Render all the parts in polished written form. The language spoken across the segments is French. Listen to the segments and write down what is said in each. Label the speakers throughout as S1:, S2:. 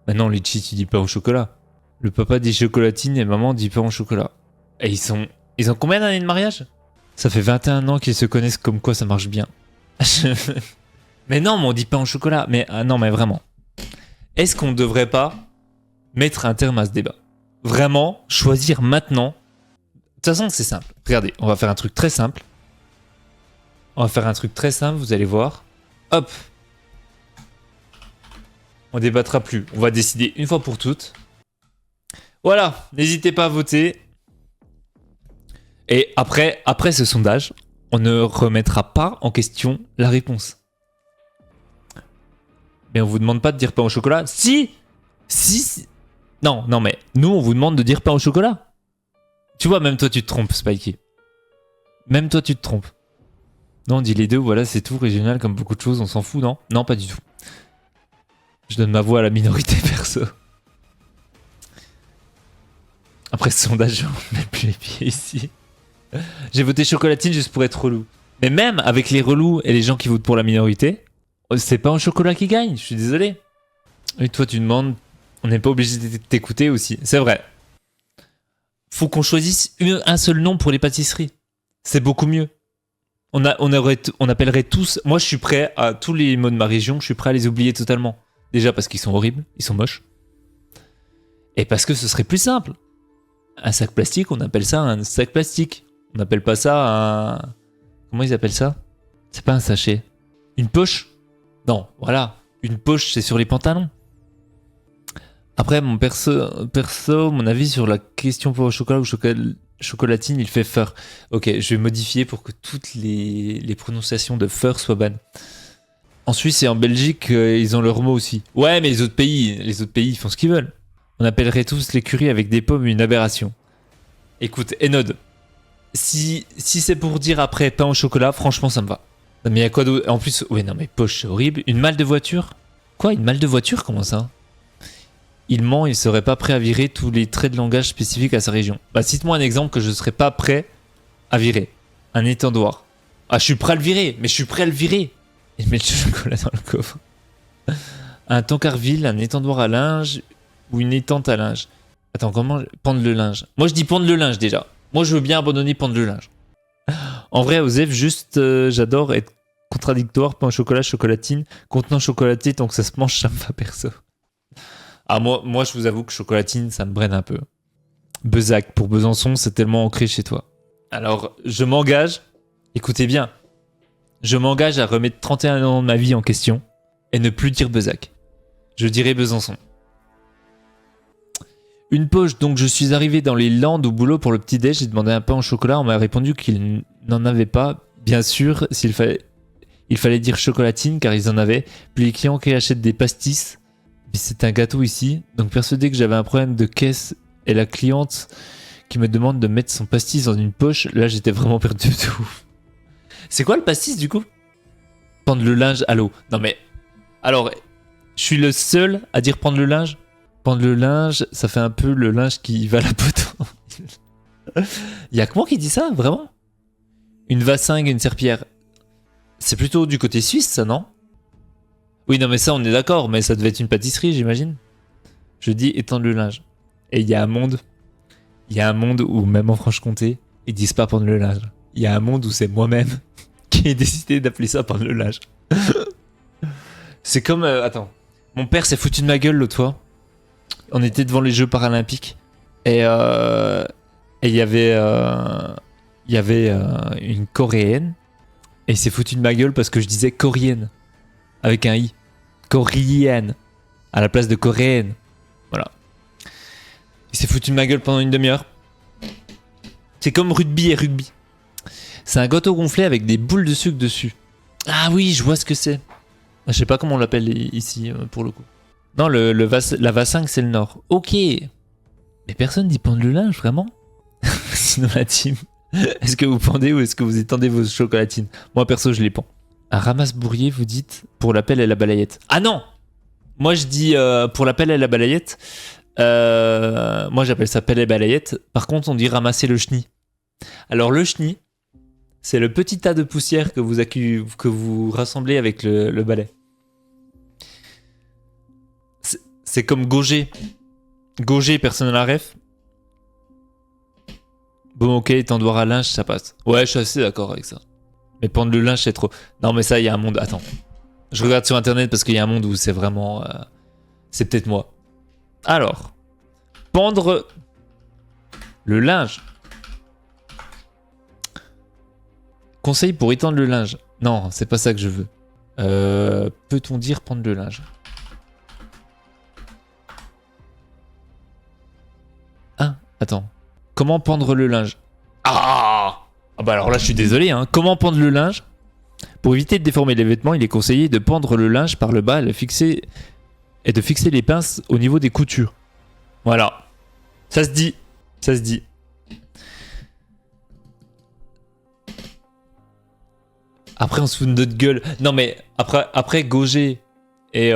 S1: Bah non, Litchi, tu dis pain au chocolat. Le papa dit chocolatine et maman dit pain au chocolat. Et ils ont combien d'années de mariage? Ça fait 21 ans qu'ils se connaissent, comme quoi ça marche bien. Mais non, mais on dit pain au chocolat. Mais non, mais vraiment. Est-ce qu'on ne devrait pas mettre un terme à ce débat? Vraiment, choisir maintenant. De toute façon, c'est simple. Regardez, on va faire un truc très simple. Vous allez voir. Hop. On débattra plus. On va décider une fois pour toutes. Voilà, n'hésitez pas à voter. Et après ce sondage, on ne remettra pas en question la réponse. Mais on vous demande pas de dire pain au chocolat. Si. Non, mais nous, on vous demande de dire pain au chocolat. Tu vois, même toi, tu te trompes, Spikey. Même toi, tu te trompes. Non, on dit les deux, voilà, c'est tout, régional, comme beaucoup de choses, on s'en fout, non? Non, pas du tout. Je donne ma voix à la minorité, perso. Après ce sondage, je ne mets plus les pieds ici. J'ai voté chocolatine juste pour être relou. Mais même avec les relous et les gens qui votent pour la minorité, c'est pas un chocolat qui gagne, je suis désolé. Et toi, tu demandes, on n'est pas obligé de t'écouter aussi. C'est vrai. Faut qu'on choisisse un seul nom pour les pâtisseries. C'est beaucoup mieux. On appellerait tous... Moi, je suis prêt à tous les mots de ma région, je suis prêt à les oublier totalement. Déjà parce qu'ils sont horribles, ils sont moches. Et parce que ce serait plus simple. Un sac plastique, on appelle ça un sac plastique. On n'appelle pas ça un... Comment ils appellent ça? C'est pas un sachet. Une poche? Non, voilà. Une poche, c'est sur les pantalons. Après, mon perso, mon avis sur la question pour le chocolat ou chocolatine, il fait fur. Ok, je vais modifier pour que toutes les prononciations de fur soient bannes. En Suisse et en Belgique, ils ont leur mot aussi. Ouais, mais les autres pays, ils font ce qu'ils veulent. On appellerait tous l'écurie avec des pommes une aberration. Écoute, Enod, si c'est pour dire après pain au chocolat, franchement, ça me va. Mais il y a quoi d'autre? En plus, ouais, non, mais poche, c'est horrible. Une malle de voiture? Quoi, une malle de voiture? Comment ça? Il ment, il serait pas prêt à virer tous les traits de langage spécifiques à sa région. Bah, cite-moi un exemple que je serais pas prêt à virer. Un étendoir. Ah, je suis prêt à le virer, mais je suis prêt à le virer. Il met le chocolat dans le coffre. Un tankerville, un étendoir à linge ou une étente à linge. Attends, comment... Pendre le linge. Moi, je dis pendre le linge, déjà. Moi, je veux bien abandonner pendre le linge. En vrai, Osef, juste, j'adore être contradictoire. Pain au chocolat, chocolatine. Contenant chocolaté, tant que ça se mange, ça me va perso. Ah, moi, je vous avoue que chocolatine, ça me brenne un peu. Bezac, pour Besançon, c'est tellement ancré chez toi. Alors, je m'engage... Écoutez bien. Je m'engage à remettre 31 ans de ma vie en question et ne plus dire Bezac. Je dirais Besançon. Une poche, donc je suis arrivé dans les Landes au boulot pour le petit-déj, j'ai demandé un pain au chocolat, on m'a répondu qu'il n'en avait pas. Bien sûr, il fallait dire chocolatine car ils en avaient. Puis les clients qui achètent des pastis, c'est un gâteau ici, donc persuadé que j'avais un problème de caisse et la cliente qui me demande de mettre son pastis dans une poche, là j'étais vraiment perdu de tout. C'est quoi le pastis du coup? Prendre le linge à l'eau. Non mais... Alors, je suis le seul à dire prendre le linge. Prendre le linge, ça fait un peu le linge qui va à la poteau. Y'a que moi qui dis ça, vraiment? Une vassingue, une serpillière. C'est plutôt du côté suisse, ça, non? Oui, non mais ça, on est d'accord, mais ça devait être une pâtisserie, j'imagine. Je dis étendre le linge. Et il y a un monde où, même en Franche-Comté, ils disent pas prendre le linge. Il y a un monde où c'est moi-même qui ai décidé d'appeler ça prendre le linge. C'est comme... attends. Mon père s'est foutu de ma gueule l'autre fois. On était devant les Jeux Paralympiques. Et il y avait une Coréenne. Et il s'est foutu de ma gueule parce que je disais coréenne. Avec un i. Coréenne. À la place de coréenne. Voilà. Il s'est foutu de ma gueule pendant une demi-heure. C'est comme rugby et rugby. C'est un gâteau gonflé avec des boules de sucre dessus. Ah oui, je vois ce que c'est. Je sais pas comment on l'appelle ici, pour le coup. Non, la Vassingue, c'est le nord. Ok. Mais personne dit pendre le linge, vraiment? Sinon, la team, est-ce que vous pendez ou est-ce que vous étendez vos chocolatines? Moi, perso, je les pends. Un ramasse-bourrier, vous dites, pour la pelle et la balayette. Ah non! Moi, je dis pour la pelle et la balayette. Moi, j'appelle ça pelle et balayette. Par contre, on dit ramasser le chenille. Alors, le chenille, c'est le petit tas de poussière que vous rassemblez avec le balai. C'est comme Gauger. Gauger, personne n'a la ref. Bon, ok, tendoir à linge, ça passe. Ouais, je suis assez d'accord avec ça. Mais pendre le linge, c'est trop. Non, mais ça, il y a un monde. Attends. Je regarde sur internet parce qu'il y a un monde où c'est vraiment. C'est peut-être moi. Alors. Pendre le linge. Conseil pour étendre le linge. Non, c'est pas ça que je veux. Peut-on dire pendre le linge? Ah, attends. Comment pendre le linge? Ah bah alors là, je suis désolé. Hein. Comment pendre le linge? Pour éviter de déformer les vêtements, il est conseillé de pendre le linge par le bas et de fixer les pinces au niveau des coutures. Voilà. Ça se dit. Ça se dit. Après, on se fout de notre gueule. Non, mais après Gauger et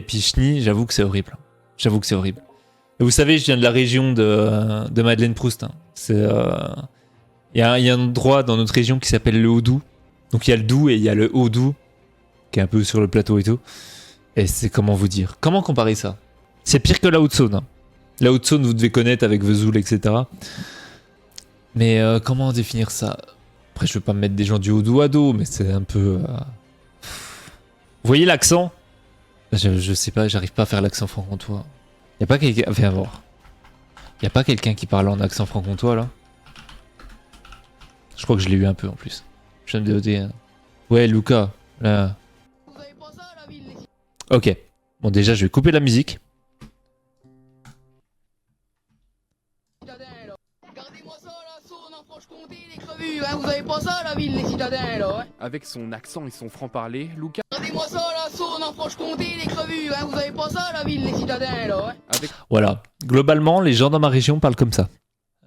S1: Pichny, j'avoue que c'est horrible. J'avoue que c'est horrible. Et vous savez, je viens de la région de Madeleine Proust. Hein. Il y a un endroit dans notre région qui s'appelle le Haut-Doubs. Donc il y a le Doubs et il y a le Haut-Doubs, qui est un peu sur le plateau et tout. Et c'est comment vous dire? Comment comparer ça? C'est pire que la Haute-Saône. Hein. La Haute-Saône, vous devez connaître avec Vesoul, etc. Mais comment définir ça? Après, je veux pas me mettre des gens du Haut-Doubs à dos, mais c'est un peu... Vous voyez l'accent? Je sais pas, j'arrive pas à faire l'accent franc-comtois. Y'a pas quelqu'un... Viens voir. Y'a pas quelqu'un qui parle en accent franc-comtois, là? Je crois que je l'ai eu un peu, en plus. Je viens de DOD. Hein. Ouais, Lucas, là... Ok. Bon, déjà, je vais couper la musique.
S2: Vous avez pas ça la ville, les citadins là, hein?
S3: Avec son accent et son franc-parler, Lucas...
S2: Regardez-moi ça la Saône en Franche-Comté, les crevus, hein? Vous avez pas ça la ville, les citadins là, hein?
S3: Avec...
S1: Voilà. Globalement, les gens dans ma région parlent comme ça.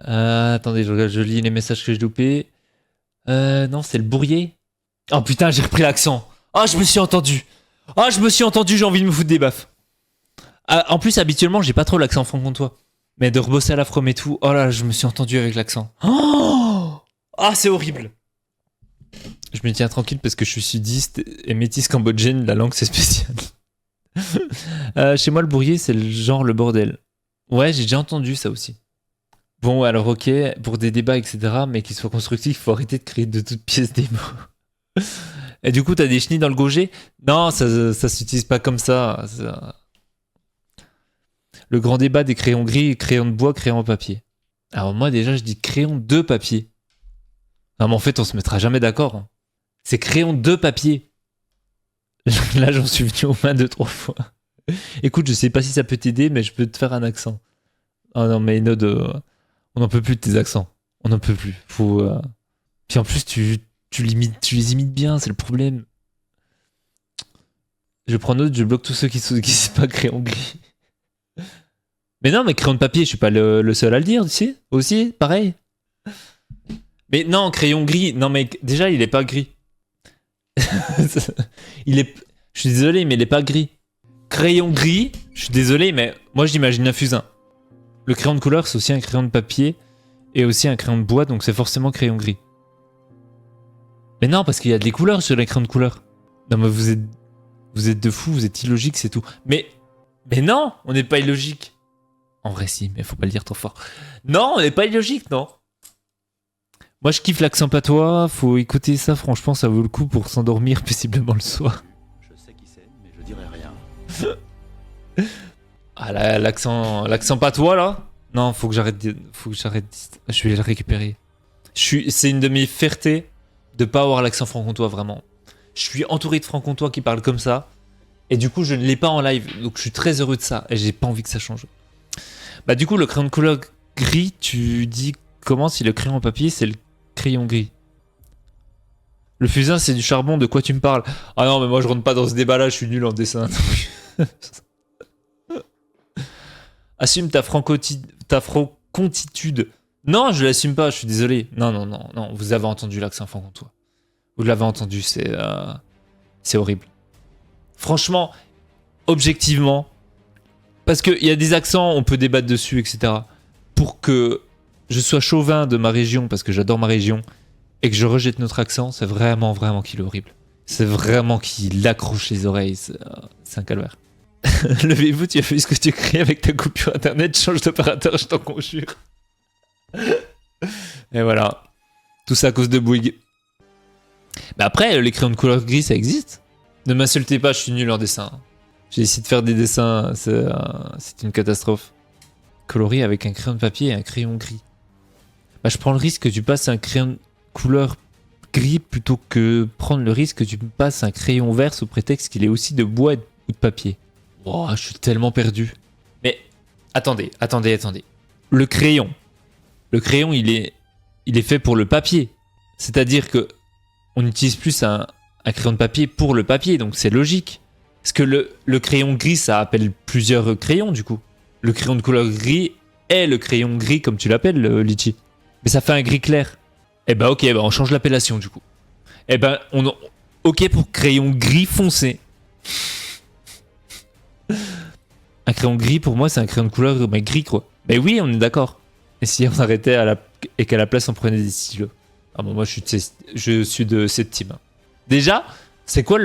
S1: Attendez, je lis les messages que j'ai loupés. Non, c'est le Bourrier. Oh putain, j'ai repris l'accent. Oh, je me suis entendu. Oh, je me suis entendu, j'ai envie de me foutre des baffes. En plus, habituellement, j'ai pas trop l'accent franc-comtois. Mais de rebosser à la from et tout, oh là, je me suis entendu avec l'accent. Oh, ah, c'est horrible. Je me tiens tranquille parce que je suis sudiste et métisse cambodgienne, la langue c'est spécial. Chez moi, le Bourrier, c'est le genre le bordel. Ouais, j'ai déjà entendu ça aussi. Bon, alors ok, pour des débats, etc., mais qu'ils soient constructifs, il faut arrêter de créer de toutes pièces des mots. Et du coup, t'as des chenilles dans le Gauger? Non, ça s'utilise pas comme ça. Le grand débat des crayons gris, crayons de bois, crayons en papier. Alors moi, déjà, je dis crayon de papier. Non, mais en fait, on se mettra jamais d'accord. Hein. C'est crayon de papier. Là, j'en suis venu aux mains 2-3 fois. Écoute, je sais pas si ça peut t'aider, mais je peux te faire un accent. Oh non, mais Nod, on n'en peut plus de tes accents. On n'en peut plus. Faut. Puis en plus, tu les imites bien, c'est le problème. Je prends Nod, je bloque tous ceux qui savent pas crayon gris. Mais non, mais crayon de papier, je suis pas le seul à le dire, tu sais. Aussi, pareil. Mais non, crayon gris. Non, mais déjà, il est pas gris. Je suis désolé, mais il est pas gris. Crayon gris, je suis désolé, mais moi j'imagine un fusain. Le crayon de couleur, c'est aussi un crayon de papier et aussi un crayon de bois, donc c'est forcément crayon gris. Mais non, parce qu'il y a des couleurs sur les crayons de couleur. Non, mais vous êtes de fous, vous êtes illogique, c'est tout. Mais non, on n'est pas illogique. En vrai, si, mais faut pas le dire trop fort. Non, on n'est pas illogique, non. Moi, je kiffe l'accent patois, faut écouter ça, franchement, ça vaut le coup pour s'endormir paisiblement le soir.
S4: Je sais qui c'est, mais je dirai rien.
S1: Ah là, l'accent patois, là. Non, faut que j'arrête. Je vais le récupérer. C'est une de mes fiertés de pas avoir l'accent franc-comtois, vraiment. Je suis entouré de franc-comtois qui parlent comme ça, et du coup, je ne l'ai pas en live, donc je suis très heureux de ça, et j'ai pas envie que ça change. Bah du coup, le crayon de couleur gris, tu dis comment si le crayon en papier, c'est le crayon gris? Le fusain, c'est du charbon, de quoi tu me parles? Ah non, mais moi je rentre pas dans ce débat-là, je suis nul en dessin. Assume ta franc-contitude. Non, je l'assume pas, je suis désolé. Non, vous avez entendu l'accent franc-comtois. Vous l'avez entendu, c'est horrible. Franchement, objectivement, parce qu'il y a des accents, on peut débattre dessus, etc. Pour que je sois chauvin de ma région, parce que j'adore ma région, et que je rejette notre accent, c'est vraiment qu'il est horrible. C'est vraiment qu'il accroche les oreilles, c'est un calvaire. Levez-vous, tu as fait ce que tu crées avec ta coupure internet, change d'opérateur, je t'en conjure. Et voilà. Tout ça à cause de Bouygues. Mais après, les crayons de couleur gris, ça existe. Ne m'insultez pas, je suis nul en dessin. J'ai essayé de faire des dessins, c'est une catastrophe. Colorer avec un crayon de papier et un crayon gris. Bah, je prends le risque que tu passes un crayon de couleur gris plutôt que prendre le risque que tu me passes un crayon vert sous prétexte qu'il est aussi de bois ou de papier. Oh, je suis tellement perdu. Mais attendez. Le crayon, il est fait pour le papier. C'est-à-dire que on n'utilise plus un crayon de papier pour le papier, donc c'est logique. Parce que le crayon gris, ça appelle plusieurs crayons du coup. Le crayon de couleur gris est le crayon gris comme tu l'appelles, Litchi. Mais ça fait un gris clair. Eh ben ok, on change l'appellation du coup. Eh ben ok pour crayon gris foncé. Un crayon gris pour moi c'est un crayon de couleur mais gris quoi. Mais oui on est d'accord. Et si on arrêtait et qu'à la place on prenait des stylos. Ah bon moi je suis de cette team. Déjà c'est quoi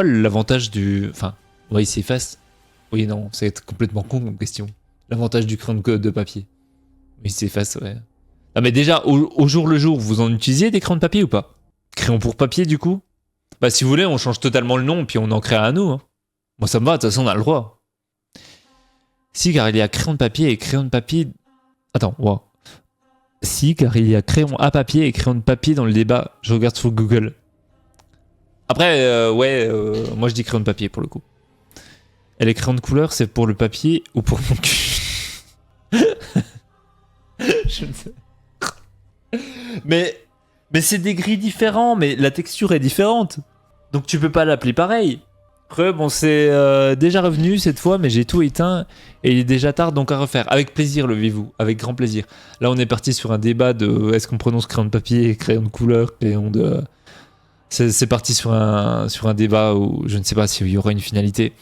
S1: l'avantage du... Enfin ouais il s'efface. Oui non c'est complètement con comme question. L'avantage du crayon de papier. Oui il s'efface ouais. Ah mais déjà au jour le jour vous en utilisiez des crayons de papier ou pas? Crayon pour papier du coup? Bah si vous voulez on change totalement le nom puis on en crée un à nous hein. Moi ça me va, de toute façon on a le droit. Si car il y a crayon de papier et crayon de papier... Attends, wow. Si car il y a crayon à papier et crayon de papier dans le débat. Je regarde sur Google. Après, moi je dis crayon de papier pour le coup. Et les crayons de couleur c'est pour le papier ou pour mon cul? Je ne sais. Mais c'est des gris différents, mais la texture est différente. Donc tu peux pas l'appeler pareil. Après, bon, c'est déjà revenu cette fois, mais j'ai tout éteint et il est déjà tard, donc à refaire. Avec plaisir, levez-vous, avec grand plaisir. Là, on est parti sur un débat de est-ce qu'on prononce crayon de papier, crayon de couleur, crayon de... C'est parti sur un débat où je ne sais pas s'il y aura une finalité.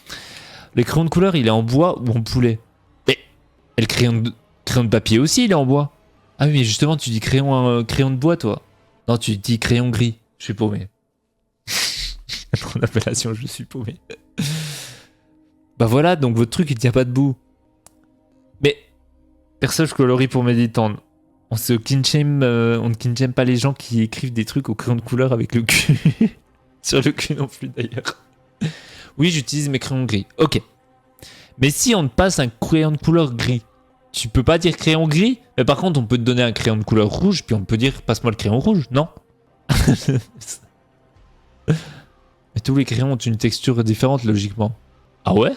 S1: Les crayons de couleur, il est en bois ou en poulet? Et le crayon de papier aussi, il est en bois. Ah oui, mais justement, tu dis crayon de bois, toi. Non, tu dis crayon gris. Je suis paumé. Trop d'appellation, je suis paumé. Bah voilà, donc votre truc il tient pas debout. Mais perso, je colorie pour mes détendre. On ne clean-shame pas les gens qui écrivent des trucs au crayon de couleur avec le cul. Sur le cul non plus d'ailleurs. Oui, j'utilise mes crayons gris. Ok. Mais si on te passe un crayon de couleur gris, tu peux pas dire crayon gris, mais par contre on peut te donner un crayon de couleur rouge, puis on peut dire passe-moi le crayon rouge, non? Mais tous les crayons ont une texture différente logiquement. Ah ouais?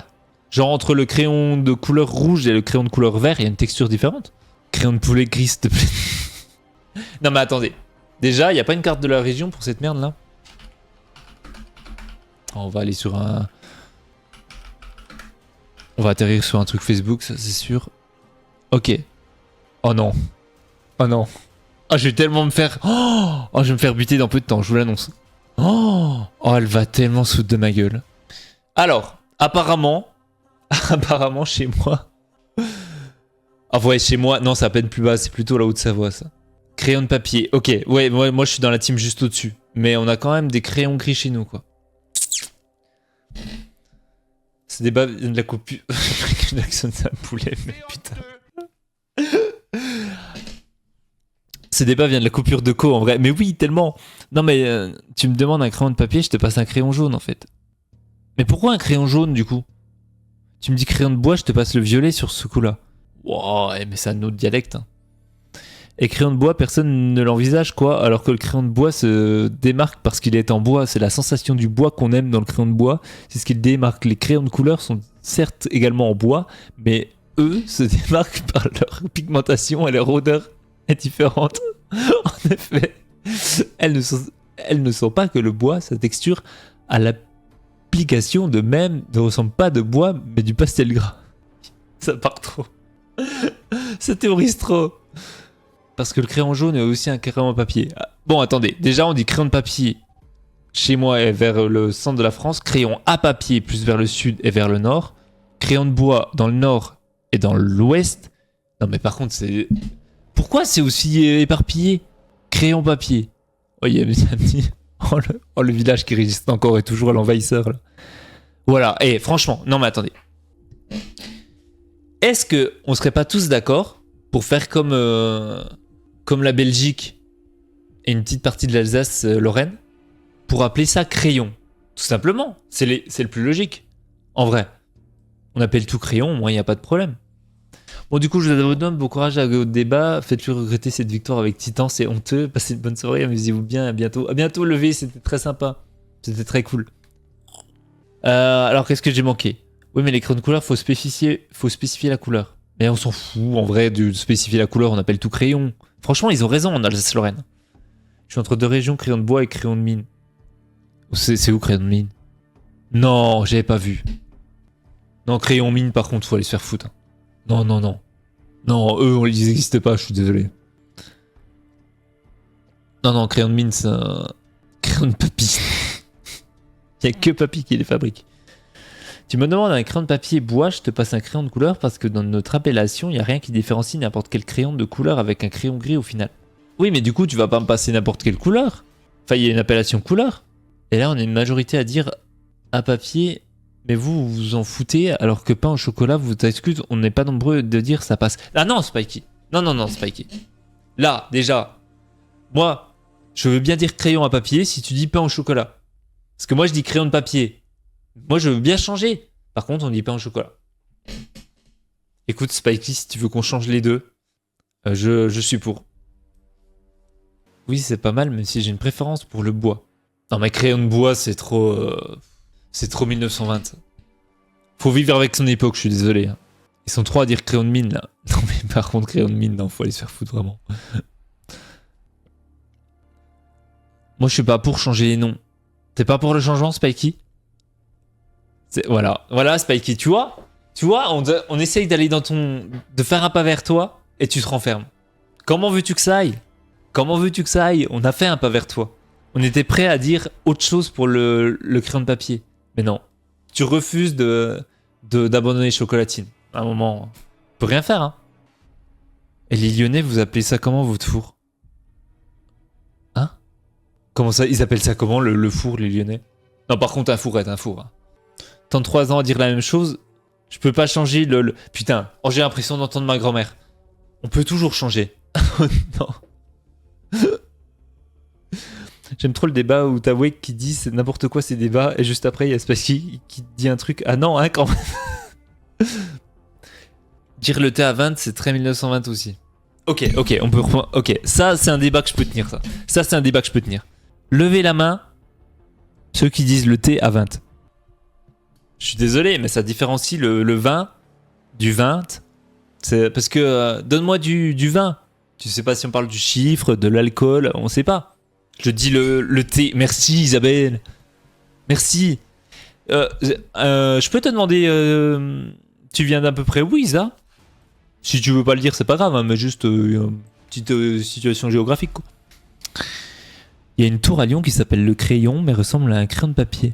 S1: Genre entre le crayon de couleur rouge et le crayon de couleur vert, il y a une texture différente? Crayon de poulet gris, s'il te plaît. Non mais attendez. Déjà, il n'y a pas une carte de la région pour cette merde là? On va aller sur un... On va atterrir sur un truc Facebook, ça c'est sûr. Ok. Oh non. Oh non. Oh, je vais tellement me faire... Oh, je vais me faire buter dans peu de temps, je vous l'annonce. Oh, elle va tellement se foutre de ma gueule. Alors, apparemment chez moi... Ah ouais, chez moi, non, c'est à peine plus bas, c'est plutôt la Haute-Savoie, ça. Crayon de papier, ok, ouais, moi je suis dans la team juste au-dessus. Mais on a quand même des crayons gris chez nous, quoi. Ce débat vient de la coupure... Jackson, c'est un poulet, mais putain... Ce débat vient de la coupure de co en vrai. Mais oui, tellement. Non mais tu me demandes un crayon de papier, je te passe un crayon jaune en fait. Mais pourquoi un crayon jaune du coup? Tu me dis crayon de bois, je te passe le violet sur ce coup-là. Wow, mais c'est un autre dialecte. Hein. Et crayon de bois, personne ne l'envisage quoi, alors que le crayon de bois se démarque parce qu'il est en bois. C'est la sensation du bois qu'on aime dans le crayon de bois. C'est ce qui le démarque. Les crayons de couleur sont certes également en bois, mais eux se démarquent par leur pigmentation et leur odeur est différente. En effet, elles ne sont pas que le bois, sa texture à l'application de même ne ressemble pas de bois mais du pastel gras. Ça part trop. Ça théorise trop. Parce que le crayon jaune est aussi un crayon à papier. Bon attendez, déjà on dit crayon de papier chez moi et vers le centre de la France, crayon à papier plus vers le sud et vers le nord, crayon de bois dans le nord et dans l'ouest. Non mais par contre c'est... Pourquoi c'est aussi éparpillé? Crayon papier. Oh, il y a dit... le village qui résiste encore et toujours à l'envahisseur là. Voilà, et franchement, non mais attendez. Est-ce que on serait pas tous d'accord pour faire comme la Belgique et une petite partie de l'Alsace-Lorraine pour appeler ça crayon? Tout simplement, c'est le plus logique. En vrai, on appelle tout crayon, moi il n'y a pas de problème. Bon, du coup, je vous donne bon courage au débat. Faites-lui regretter cette victoire avec Titan, c'est honteux. Passez une bonne soirée, amusez-vous bien. À bientôt. À bientôt, levé, c'était très sympa. C'était très cool. Alors, qu'est-ce que j'ai manqué? Oui, mais les crayons de couleur, faut spécifier la couleur. Mais on s'en fout, en vrai, de spécifier la couleur, on appelle tout crayon. Franchement, ils ont raison en Alsace-Lorraine. Je suis entre deux régions, crayon de bois et crayon de mine. C'est où, crayon de mine? Non, j'avais pas vu. Non, crayon mine, par contre, faut aller se faire foutre. Non, non, non. Non, eux, ils n'existent pas, je suis désolé. Non, non, crayon de mine, c'est un crayon de papy. Il n'y a que papy qui les fabrique. Tu me demandes un crayon de papier bois, je te passe un crayon de couleur parce que dans notre appellation, il n'y a rien qui différencie n'importe quel crayon de couleur avec un crayon gris au final. Oui, mais du coup, tu vas pas me passer n'importe quelle couleur. Enfin, il y a une appellation couleur. Et là, on est une majorité à dire à papier... Mais vous vous en foutez, alors que pain au chocolat, vous excusez, on n'est pas nombreux de dire ça passe. Ah non, Spikey. Non, non, non, Spikey. Là, déjà, moi, je veux bien dire crayon à papier si tu dis pain au chocolat. Parce que moi, je dis crayon de papier. Moi, je veux bien changer. Par contre, on dit pain au chocolat. Écoute, Spikey, si tu veux qu'on change les deux, je suis pour. Oui, c'est pas mal, même si j'ai une préférence pour le bois. Non, mais crayon de bois, c'est trop... C'est trop 1920. Faut vivre avec son époque, je suis désolé. Hein. Ils sont trop à dire crayon de mine là. Non mais par contre crayon de mine, non, faut aller se faire foutre vraiment. Moi je suis pas pour changer les noms. T'es pas pour le changement, Spikey? Voilà, voilà Spikey, tu vois, on essaye d'aller de faire un pas vers toi et tu te renfermes. Comment veux-tu que ça aille? Comment veux-tu que ça aille? On a fait un pas vers toi. On était prêt à dire autre chose pour le crayon de papier. Mais non, tu refuses d'abandonner Chocolatine. À un moment, on peut rien faire, hein. Et les Lyonnais, vous appelez ça comment, votre four? Hein? Comment ça? Ils appellent ça comment, le four, les Lyonnais? Non, par contre, un four est un four. Hein. 33 ans à dire la même chose, je peux pas changer le... Putain, oh, j'ai l'impression d'entendre ma grand-mère. On peut toujours changer. Non. J'aime trop le débat où t'as Wake qui dit c'est n'importe quoi ces débats et juste après il y a Spassky qui dit un truc. Ah non, hein, quand même. Dire le thé à 20, c'est très 1920 aussi. Ok, on peut reprendre. Ok, ça c'est un débat que je peux tenir, ça. Ça c'est un débat que je peux tenir. Levez la main, ceux qui disent le thé à 20. Je suis désolé, mais ça différencie le vin du 20. C'est parce que donne-moi du vin. Tu sais pas si on parle du chiffre, de l'alcool, on sait pas. Je dis le thé. Merci Isabelle. Merci. Je peux te demander, tu viens d'à peu près où, Isa? Si tu veux pas le dire, c'est pas grave, hein, mais juste une petite situation géographique, quoi. Il y a une tour à Lyon qui s'appelle le Crayon, mais ressemble à un crayon de papier.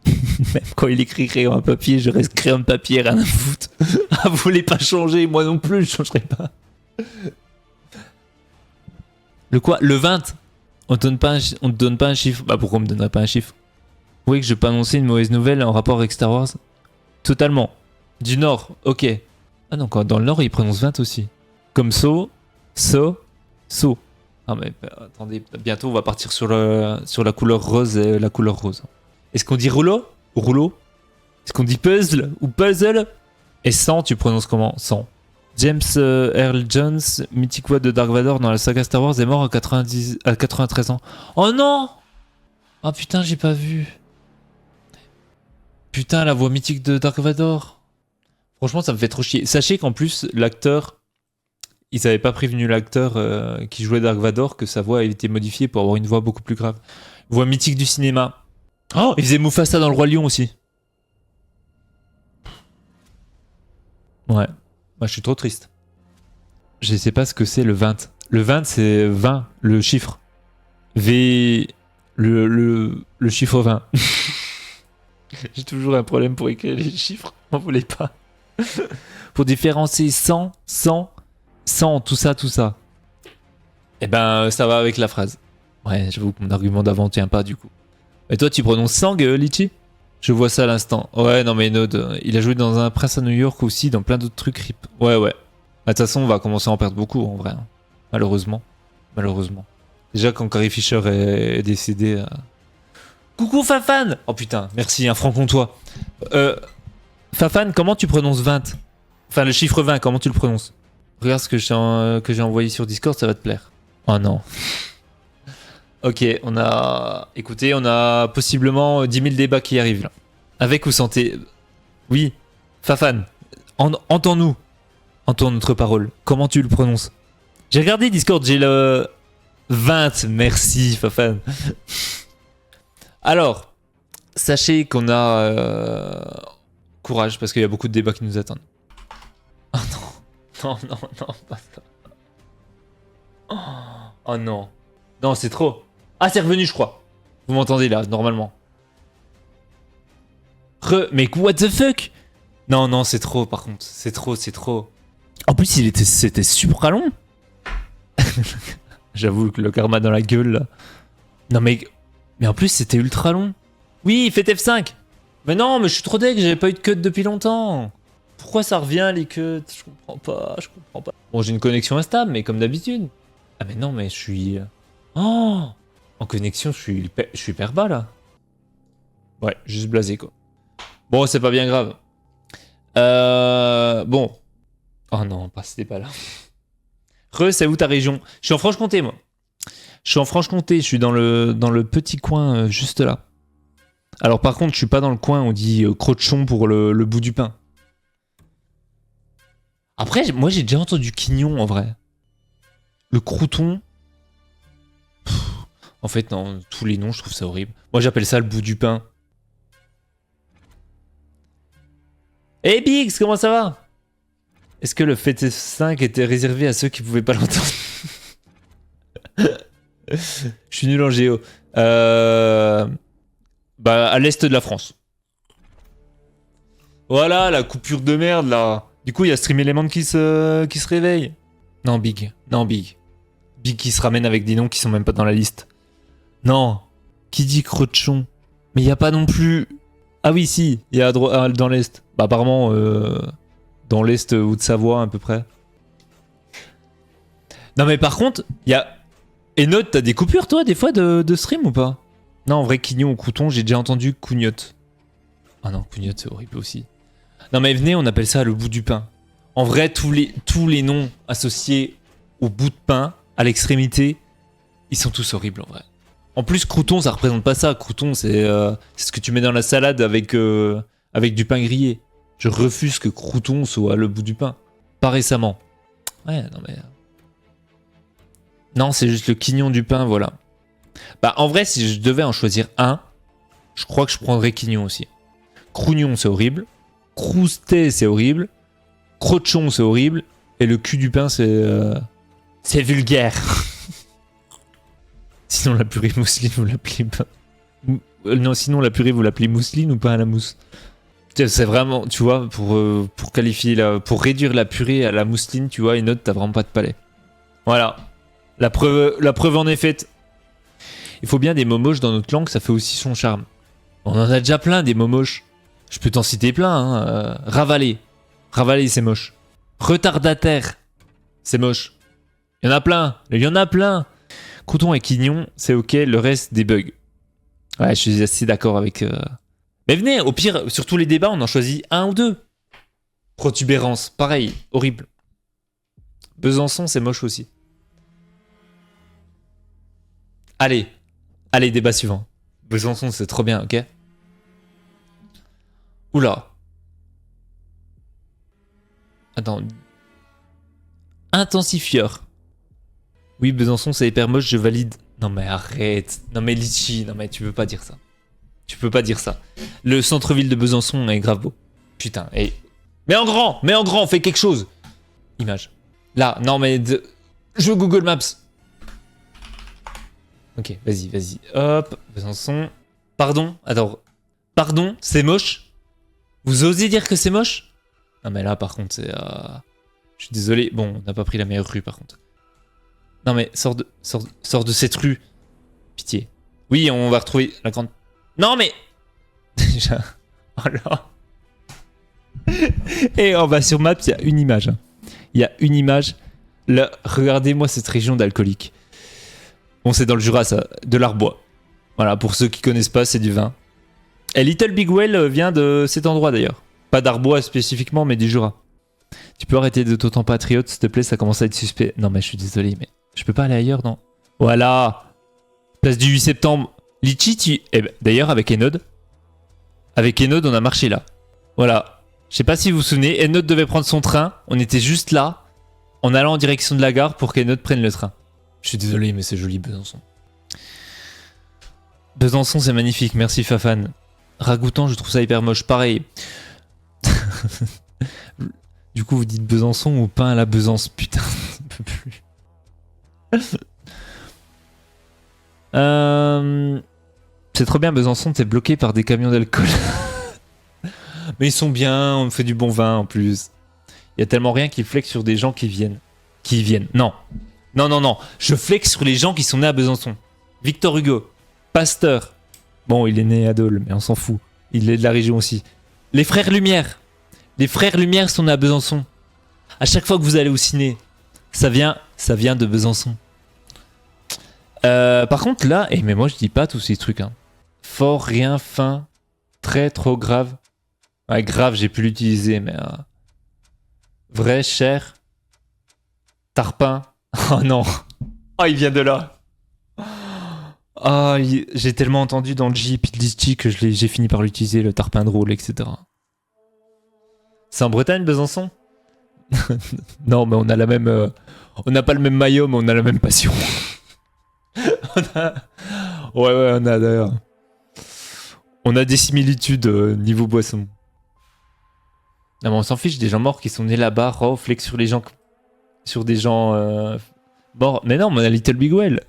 S1: Même quand il écrit crayon à papier, je reste crayon de papier, rien à foutre. Ah, vous voulez pas changer, moi non plus, je changerai pas. Le quoi? Le 20? On te donne pas un chiffre. Bah pourquoi on me donnerait pas un chiffre? Oui, que je peux annoncer une mauvaise nouvelle en rapport avec Star Wars. Totalement. Du Nord, ok. Ah non, quand dans le Nord, ils prononcent 20 aussi. Comme So. Ah mais attendez, bientôt on va partir sur la couleur rose et la couleur rose. Est-ce qu'on dit rouleau? Rouleau? Est-ce qu'on dit puzzle ou puzzle? Et 100, tu prononces comment? 100. James Earl Jones, mythique voix de Dark Vador dans la saga Star Wars, est mort à 93 ans. Oh non! Oh putain, j'ai pas vu. Putain, la voix mythique de Dark Vador. Franchement, ça me fait trop chier. Sachez qu'en plus, l'acteur... Ils avaient pas prévenu l'acteur qui jouait Dark Vador que sa voix a été modifiée pour avoir une voix beaucoup plus grave. Voix mythique du cinéma. Oh, il faisait Mufasa dans le Roi Lion aussi. Ouais. Moi, je suis trop triste. Je sais pas ce que c'est le 20. Le 20, c'est 20, le chiffre. V... Le chiffre 20. J'ai toujours un problème pour écrire les chiffres. M'en voulez pas. Pour différencier 100, tout ça. Eh ben, ça va avec la phrase. Ouais, j'avoue que mon argument d'avant tient pas, du coup. Et toi, tu prononces sang, Litchi? Je vois ça à l'instant. Ouais, non mais Node, il a joué dans un Prince à New York aussi, dans plein d'autres trucs RIP. Ouais, ouais. Bah, de toute façon, on va commencer à en perdre beaucoup en vrai. Hein. Malheureusement. Malheureusement. Déjà, quand Carrie Fisher est décédé. Coucou Fafan! Oh putain, merci, un franc-comtois. Fafan, comment tu prononces 20? Enfin, le chiffre 20, comment tu le prononces? Regarde ce que j'ai envoyé sur Discord, ça va te plaire. Oh non. Ok, on a... Écoutez, on a possiblement 10 000 débats qui arrivent là. Avec ou sans Oui, Fafan, entends-nous. Entends notre parole. Comment tu le prononces? J'ai regardé Discord, j'ai le... 20, merci Fafan. Alors, sachez qu'on a... courage, parce qu'il y a beaucoup de débats qui nous attendent. Oh non. Non, non, non, pas ça. Oh non. Non, c'est trop. Ah, c'est revenu, je crois. Vous m'entendez là, normalement. Mais what the fuck? Non, non, c'est trop, par contre. C'est trop, c'est trop. En plus, c'était super long. J'avoue que le karma dans la gueule, là. Non, mais en plus, c'était ultra long. Oui, faites F5. Mais non, mais je suis trop deg, j'avais pas eu de cut depuis longtemps. Pourquoi ça revient, les cuts? Je comprends pas, je comprends pas. Bon, j'ai une connexion instable, mais comme d'habitude. Ah, mais non, mais je suis... Oh! En connexion, je suis hyper bas, là. Ouais, juste blasé, quoi. Bon, c'est pas bien grave. Bon. Oh non, c'était pas là. C'est où ta région? Je suis en Franche-Comté, moi. Je suis en Franche-Comté, je suis dans le petit coin juste là. Alors par contre, je suis pas dans le coin, on dit crochon pour le bout du pain. Après, moi j'ai déjà entendu quignon en vrai. Le crouton. En fait, non, tous les noms, je trouve ça horrible. Moi j'appelle ça le bout du pain. Hey Biggs, comment ça va? Est-ce que le Fête 5 était réservé à ceux qui pouvaient pas l'entendre? Je suis nul en géo. Bah, à l'est de la France. Voilà, la coupure de merde, là. Du coup, il y a Stream Element qui se réveille. Non, Big. Non, Big. Big qui se ramène avec des noms qui sont même pas dans la liste. Non. Qui dit crochon? Mais il y a pas non plus... Ah oui, si. Il y a dans l'est. Bah, apparemment, dans l'est ou de Savoie, à peu près. Non, mais par contre, il y a... Et Note, t'as des coupures, toi, des fois, de stream ou pas? Non, en vrai, quignon ou crouton, j'ai déjà entendu cougnotte. Ah non, cougnotte, c'est horrible aussi. Non, mais venez, on appelle ça le bout du pain. En vrai, tous les noms associés au bout de pain, à l'extrémité, ils sont tous horribles, en vrai. En plus, crouton, ça représente pas ça. Crouton, c'est ce que tu mets dans la salade avec du pain grillé. Je refuse que crouton soit le bout du pain. Pas récemment. Ouais, non, mais... Non, c'est juste le quignon du pain, voilà. Bah, en vrai, si je devais en choisir un, je crois que je prendrais quignon aussi. Crougnon, c'est horrible. Croustet, c'est horrible. Crochon, c'est horrible. Et le cul du pain, c'est vulgaire. Sinon, la purée mousseline, vous l'appelez pas... Non, sinon, la purée, vous l'appelez mousseline ou pas à la mousse? C'est vraiment, tu vois, pour qualifier pour réduire la purée à la mousseline, tu vois, une autre, t'as vraiment pas de palais. Voilà. La preuve en est faite. Il faut bien des mots moches dans notre langue, ça fait aussi son charme. On en a déjà plein des mots moches. Je peux t'en citer plein, hein. Ravaler. Ravaler, c'est moche. Retardataire. C'est moche. Il y en a plein. Il y en a plein. Crouton et quignon, c'est ok. Le reste, des bugs. Ouais, je suis assez d'accord avec... Mais venez, au pire, sur tous les débats, on en choisit un ou deux. Protubérance, pareil, horrible. Besançon, c'est moche aussi. Allez, débat suivant. Besançon, c'est trop bien, ok? Oula. Attends. Intensifieur. Oui, Besançon, c'est hyper moche, je valide. Non mais arrête. Non mais Litchi, non mais tu peux pas dire ça. Tu peux pas dire ça. Le centre-ville de Besançon est grave beau. Putain, et... Mais en grand, fais quelque chose. Image. Là, non mais... Je veux Google Maps. Ok, vas-y. Hop, Besançon. Pardon, attends. Pardon, c'est moche? Vous osez dire que c'est moche? Non mais là, par contre, c'est... Je suis désolé. Bon, on n'a pas pris la meilleure rue, par contre. Non mais, sors de cette rue. Pitié. Oui, on va retrouver la grande... Non mais... Déjà. Voilà. Et on va sur Maps, il y a une image. Hein. Il y a une image. Là, regardez-moi cette région d'alcoolique. Bon, c'est dans le Jura, ça, de l'Arbois. Voilà, pour ceux qui connaissent pas, c'est du vin. Et Little Big Well vient de cet endroit d'ailleurs. Pas d'Arbois spécifiquement, mais du Jura. Tu peux arrêter de t'autant patriote, s'il te plaît, ça commence à être suspect. Non, mais je suis désolé, mais je peux pas aller ailleurs, non? Voilà. Place du 8 septembre. Litchi, tu... Eh ben, d'ailleurs, avec Enod. Avec Enod, on a marché là. Voilà. Je sais pas si vous vous souvenez, Enod devait prendre son train. On était juste là, en allant en direction de la gare pour qu'Enod prenne le train. Je suis désolé, mais c'est joli, Besançon. Besançon, c'est magnifique. Merci, Fafan. Ragoûtant, je trouve ça hyper moche. Pareil. Du coup, vous dites Besançon ou pain à la Besançon? Putain, je peux plus. C'est trop bien, Besançon, t'es bloqué par des camions d'alcool. Mais ils sont bien, on fait du bon vin en plus. Il y a tellement rien qui flex sur des gens qui viennent. Non. Non. Je flex sur les gens qui sont nés à Besançon. Victor Hugo, Pasteur. Bon, il est né à Dole, mais on s'en fout. Il est de la région aussi. Les frères Lumière. Les frères Lumière sont nés à Besançon. À chaque fois que vous allez au ciné, ça vient de Besançon. Par contre, là, mais moi je dis pas tous ces trucs. Hein. Fort, rien, fin, très, trop grave. Ouais, grave, j'ai pu l'utiliser, mais... Vrai, cher. Tarpin. Oh non. Oh, il vient de là. Oh, j'ai tellement entendu dans le Jeep que j'ai fini par l'utiliser, le tarpin drôle, etc. C'est en Bretagne, Besançon? Non, mais on a la même... on n'a pas le même maillot, mais on a la même passion. Ouais, on a d'ailleurs. On a des similitudes niveau boisson. Non, mais on s'en fiche des gens morts qui sont nés là-bas. Oh, flex sur les gens. Sur des gens morts. Mais non, mais on a Little Big Well.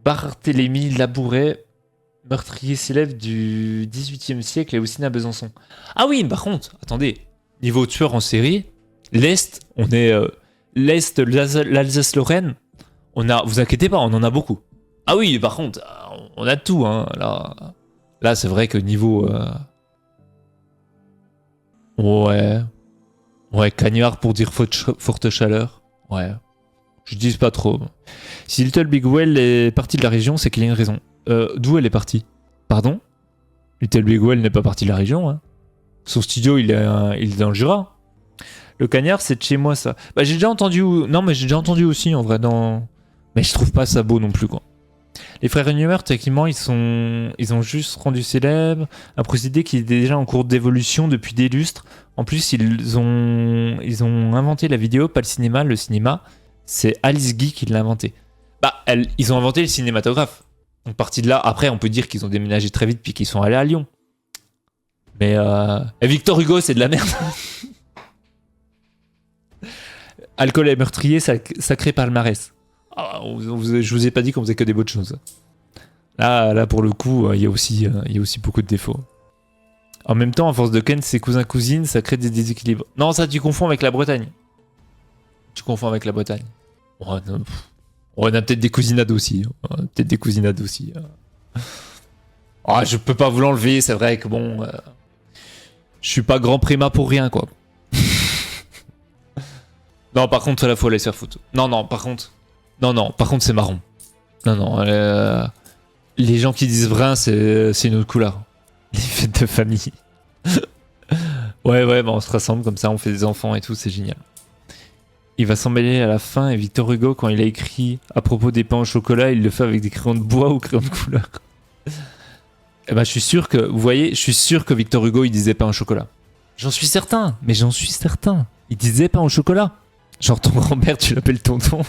S1: Barthélemy Labouret, meurtrier célèbre du 18e siècle et aussi né à Besançon. Ah oui, par contre, attendez. Niveau tueur en série, l'Est, on est. L'Est, l'Alsace-Lorraine, on a. Vous inquiétez pas, on en a beaucoup. Ah oui, par contre, on a tout, hein. Là c'est vrai que niveau. Ouais, cagnard pour dire forte chaleur. Ouais. Je dis pas trop. Si Little Big Well est partie de la région, c'est qu'il y a une raison. D'où elle est partie? Pardon? Little Big Well n'est pas partie de la région. Hein. Son studio, il est dans le Jura. Le cagnard, c'est de chez moi, ça. Bah, j'ai déjà entendu... Non, mais j'ai déjà entendu aussi, en vrai, dans... Mais je trouve pas ça beau non plus, quoi. Les frères Numer, techniquement, ils ont juste rendu célèbre un procédé qui est déjà en cours d'évolution depuis des lustres. En plus, ils ont inventé la vidéo, pas le cinéma. Le cinéma, c'est Alice Guy qui l'a inventé. Bah, ils ont inventé le cinématographe. Donc, partie de là, après, on peut dire qu'ils ont déménagé très vite puis qu'ils sont allés à Lyon. Mais Victor Hugo, c'est de la merde. Alcool et meurtrier, sacré palmarès. Je vous ai pas dit qu'on faisait que des bonnes choses. Là pour le coup, il y a aussi beaucoup de défauts. En même temps, à force de ken ses cousins-cousines, ça crée des déséquilibres. Non, ça, tu confonds avec la Bretagne. Ouais, non, on a peut-être des cousinades aussi. Ah, je peux pas vous l'enlever, c'est vrai que bon... je suis pas grand préma pour rien, quoi. Non, par contre, là, faut aller se faire foutre. Non, par contre, c'est marron. Non, les gens qui disent vrin, c'est une autre couleur. Les fêtes de famille. Ouais, bah on se rassemble comme ça, on fait des enfants et tout, c'est génial. Il va s'en mêler à la fin et Victor Hugo, quand il a écrit à propos des pains au chocolat, il le fait avec des crayons de bois ou crayons de couleur. Eh ben, je suis sûr que Victor Hugo, il disait pain au chocolat. J'en suis certain. Il disait pain au chocolat. Genre ton grand-père, tu l'appelles tonton.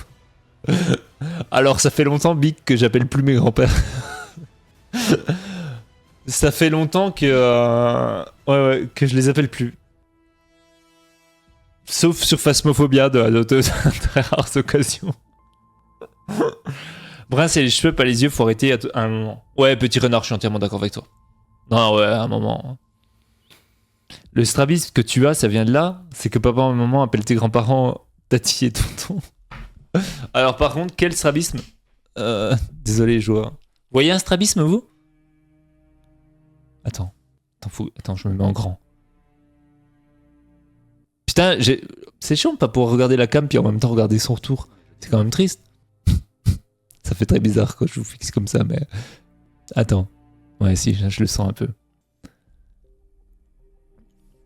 S1: Alors ça fait longtemps, Bic, que j'appelle plus mes grands-pères. Ça fait longtemps que que je les appelle plus. Sauf sur Phasmophobia de très rares occasions. Brun, c'est les cheveux, pas les yeux, faut arrêter à un moment. Ouais, petit renard, je suis entièrement d'accord avec toi. Non, ouais, à un moment. Le strabisme que tu as, ça vient de là. C'est que papa et maman appellent tes grands-parents tati et tonton. Alors par contre, quel strabisme? Désolé, je vois. Vous voyez un strabisme, vous? faut... Attends, je me mets en grand. Putain, c'est chiant de pas pouvoir regarder la cam puis en même temps regarder son retour. C'est quand même triste. Ça fait très bizarre quand je vous fixe comme ça, mais... Attends. Ouais, si, je le sens un peu.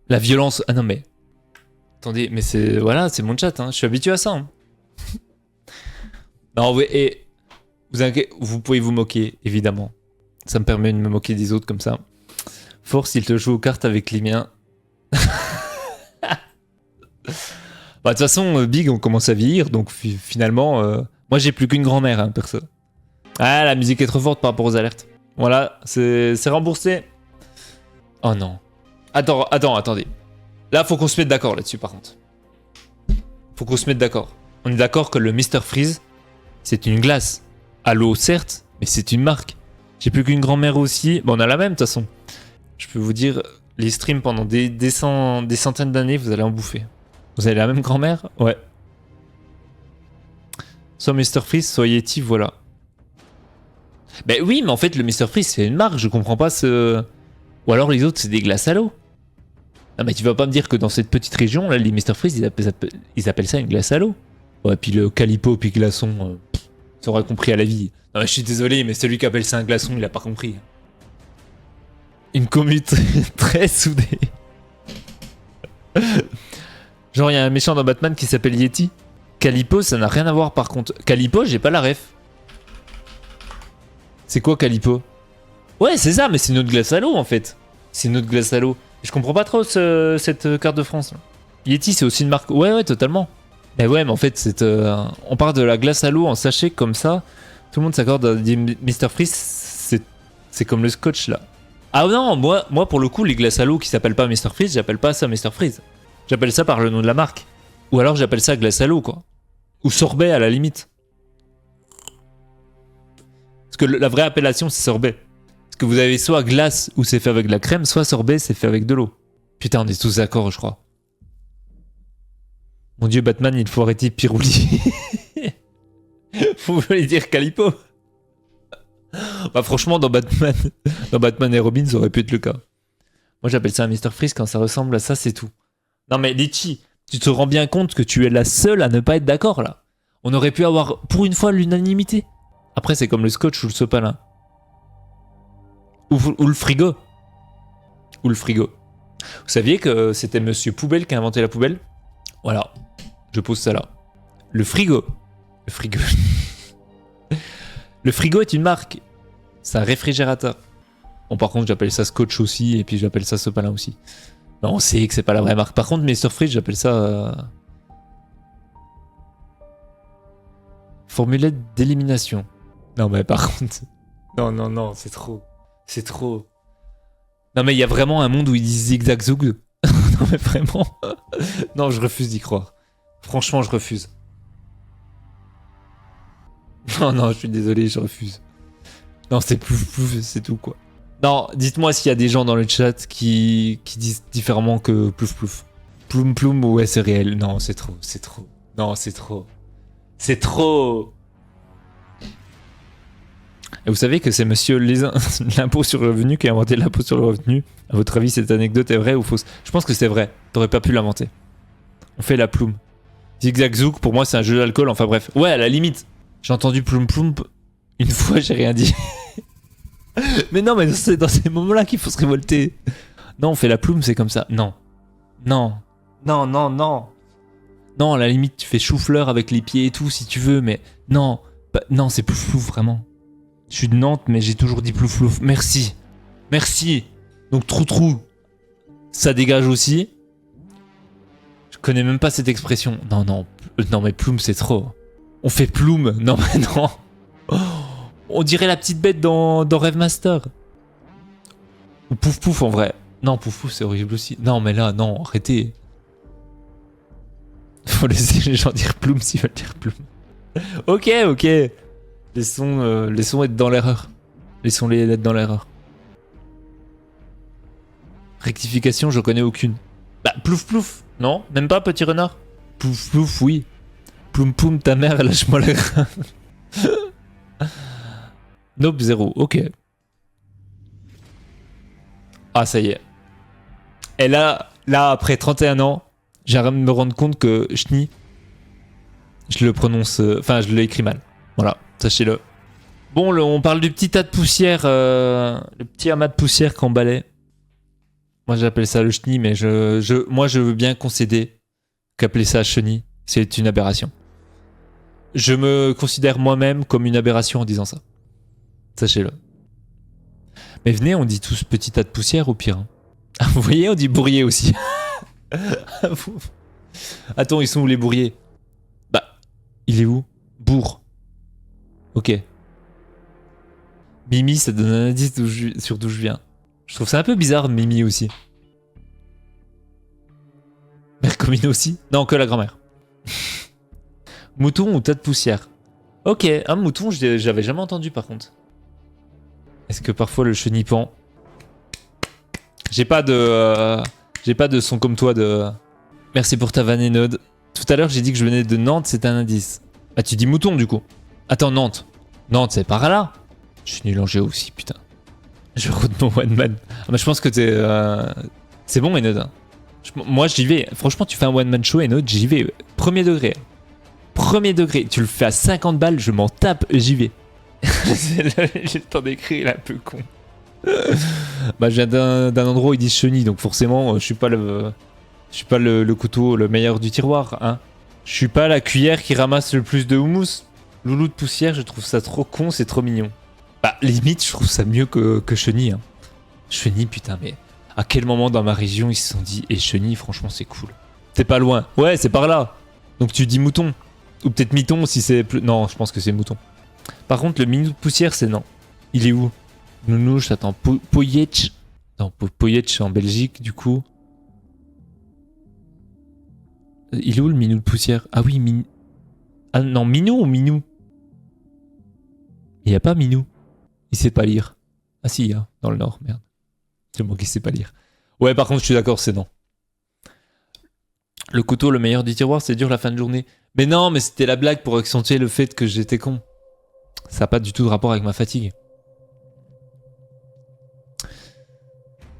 S1: La violence... Ah non, mais... Attendez, mais c'est... Voilà, c'est mon chat, hein. Je suis habitué à ça. Hein. Non, ouais, et... Vous pouvez vous moquer, évidemment. Ça me permet de me moquer des autres comme ça. Force, il te joue aux cartes avec les miens. Bah, de toute façon, Big, on commence à vieillir, donc finalement... Moi, j'ai plus qu'une grand-mère, hein, perso. Ah, la musique est trop forte par rapport aux alertes. Voilà, c'est remboursé. Oh non. Attendez. Là, faut qu'on se mette d'accord là-dessus, par contre. Faut qu'on se mette d'accord. On est d'accord que le Mr Freeze, c'est une glace. À l'eau, certes, mais c'est une marque. J'ai plus qu'une grand-mère aussi. Bon, on a la même, de toute façon. Je peux vous dire, les streams pendant des centaines d'années, vous allez en bouffer. Vous avez la même grand-mère? Ouais. Soit Mr Freeze, soit Yeti, voilà. Ben oui, mais en fait, le Mr Freeze, c'est une marque, je comprends pas ce... Ou alors les autres, c'est des glaces à l'eau. Non, mais tu vas pas me dire que dans cette petite région, là, les Mr Freeze, ils appellent ça une glace à l'eau. Ouais, puis le Calipo, puis glaçon, ça aurait compris à la vie. Non, mais je suis désolé, mais celui qui appelle ça un glaçon, il a pas compris. Une commu très soudée. Genre, il y a un méchant dans Batman qui s'appelle Yeti. Calipo, ça n'a rien à voir par contre. Calipo, j'ai pas la ref. C'est quoi Calipo? Ouais, c'est ça, mais c'est une autre glace à l'eau en fait. C'est une autre glace à l'eau. Je comprends pas trop cette carte de France. Là. Yeti, c'est aussi une marque. Ouais, totalement. Mais ouais, mais en fait, on part de la glace à l'eau en sachet comme ça. Tout le monde s'accorde à dire Mr Freeze, c'est comme le scotch là. Ah non, moi pour le coup, les glaces à l'eau qui s'appellent pas Mr Freeze, j'appelle pas ça Mr Freeze. J'appelle ça par le nom de la marque. Ou alors j'appelle ça glace à l'eau quoi. Ou sorbet à la limite. Parce que la vraie appellation c'est sorbet. Parce que vous avez soit glace où c'est fait avec de la crème, soit sorbet c'est fait avec de l'eau. Putain, on est tous d'accord je crois. Mon dieu, Batman, il faut arrêter Pirouli. Vous voulez dire Calipo? Bah franchement, dans Batman et Robin, ça aurait pu être le cas. Moi j'appelle ça un Mr Freeze quand ça ressemble à ça, c'est tout. Non mais Litchi, tu te rends bien compte que tu es la seule à ne pas être d'accord là. On aurait pu avoir pour une fois l'unanimité. Après c'est comme le scotch ou le sopalin. Ou le frigo. Ou le frigo. Vous saviez que c'était Monsieur Poubelle qui a inventé la poubelle? Voilà, je pose ça là. Le frigo. Le frigo. Le frigo est une marque. C'est un réfrigérateur. Bon par contre j'appelle ça scotch aussi et puis j'appelle ça sopalin aussi. Non, on sait que c'est pas la vraie marque. Par contre, mes surprises, j'appelle ça... Formulette d'élimination. Non, mais par contre... Non, c'est trop. C'est trop. Non, mais il y a vraiment un monde où ils disent zigzag-zoug. Non, mais vraiment... Non, je refuse d'y croire. Franchement, je refuse. Non, je suis désolé, je refuse. Non, c'est plouf, c'est tout, quoi. Non, dites-moi s'il y a des gens dans le chat qui disent différemment que plouf. Ploum, ouais, c'est réel. Non, c'est trop. Non, c'est trop. C'est trop. Et vous savez que c'est monsieur l'impôt sur le revenu qui a inventé l'impôt sur le revenu. À votre avis, cette anecdote est vraie ou fausse? Je pense que c'est vrai. T'aurais pas pu l'inventer. On fait la ploum. Zigzag Zouk, pour moi, c'est un jeu d'alcool. Enfin bref. Ouais, à la limite. J'ai entendu ploum. Une fois, j'ai rien dit. Mais non, mais c'est dans ces moments-là qu'il faut se révolter. Non, on fait la ploum, c'est comme ça. Non, à la limite, tu fais chou-fleur avec les pieds et tout, si tu veux, mais non. Non, c'est plouf, vraiment. Je suis de Nantes, mais j'ai toujours dit plouf. Merci. Donc, trou, ça dégage aussi. Je connais même pas cette expression. Non, mais ploum, c'est trop. On fait ploum. Non, mais non. Oh. On dirait la petite bête dans Rêve Master. Ou pouf en vrai. Non, pouf c'est horrible aussi. Non, mais là, non, arrêtez. Faut laisser les gens dire ploum s'ils veulent dire ploum. Ok. Laissons être dans l'erreur. Laissons-les être dans l'erreur. Rectification, je connais aucune. Bah, plouf. Non, même pas, petit renard. Plouf, oui. Ploum, ta mère, lâche-moi la grain. Nope, 0, ok. Ah, ça y est. Et là, après 31 ans, j'arrive à me rendre compte que Ch'ni, je le prononce... Enfin, je l'ai écrit mal. Voilà, sachez-le. Bon, on parle du petit tas de poussière, le petit amas de poussière qu'on balait. Moi, j'appelle ça le Ch'ni, mais moi, je veux bien concéder qu'appeler ça chenille, c'est une aberration. Je me considère moi-même comme une aberration en disant ça. Sachez-le. Mais venez, on dit tous petit tas de poussière au pire. Hein. Vous voyez, on dit bourrier aussi. Attends, ils sont où les bourriers? Bah, il est où? Bourg. Ok. Mimi, ça donne un indice sur d'où je viens. Je trouve ça un peu bizarre, Mimi aussi. Mère commune aussi? Non, que la grand-mère. Mouton ou tas de poussière? Ok, un mouton, j'avais jamais entendu par contre. Est-ce que parfois le chenipan... J'ai pas de son comme toi de... Merci pour ta vanne, Enod. Tout à l'heure, j'ai dit que je venais de Nantes, c'est un indice. Ah, tu dis mouton du coup. Attends, Nantes. Nantes, c'est par là. Je suis nul en géo aussi, putain. Je roule mon one man. Ah, bah, je pense que t'es... C'est bon, Enod. Hein. Moi, j'y vais. Franchement, tu fais un one man show, Enod, j'y vais. Premier degré. Premier degré. Tu le fais à 50 balles, je m'en tape, j'y vais. J'ai le temps d'écrire, il est un peu con. Bah, je viens d'un endroit où ils disent chenille, donc forcément, je suis pas le couteau le meilleur du tiroir, hein. Je suis pas la cuillère qui ramasse le plus de houmous. Loulou de poussière, je trouve ça trop con, c'est trop mignon. Bah, limite, je trouve ça mieux que chenille, hein. Chenille, putain, mais à quel moment dans ma région ils se sont dit, et chenille, franchement, c'est cool. T'es pas loin. Ouais, c'est par là. Donc tu dis mouton. Ou peut-être miton si c'est plus... Non, je pense que c'est mouton. Par contre, le minou de poussière, c'est non. Il est où? Nounouche, attends, Poyetch. Non, Poyetch en Belgique, du coup. Il est où le minou de poussière? Ah oui, Minou. Ah non, Minou ou Minou? Il n'y a pas Minou. Il sait pas lire. Ah si, il y a, dans le nord, merde. C'est moi qui sais pas lire. Ouais, par contre, je suis d'accord, c'est non. Le couteau, le meilleur du tiroir, c'est dur la fin de journée. Mais non, mais c'était la blague pour accentuer le fait que j'étais con. Ça n'a pas du tout de rapport avec ma fatigue.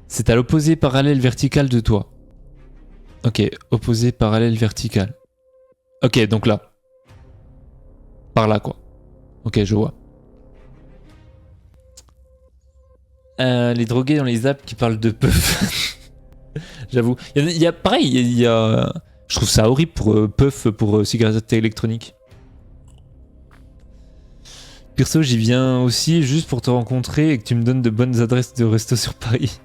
S1: C'est à l'opposé parallèle vertical de toi. Ok, opposé parallèle vertical. Ok, donc là. Par là, quoi. Ok, je vois. Les drogués dans les apps qui parlent de puff. J'avoue. Il y a pareil, il y a... Je trouve ça horrible pour puff, pour cigarettes électroniques. Perso, j'y viens aussi juste pour te rencontrer et que tu me donnes de bonnes adresses de resto sur Paris.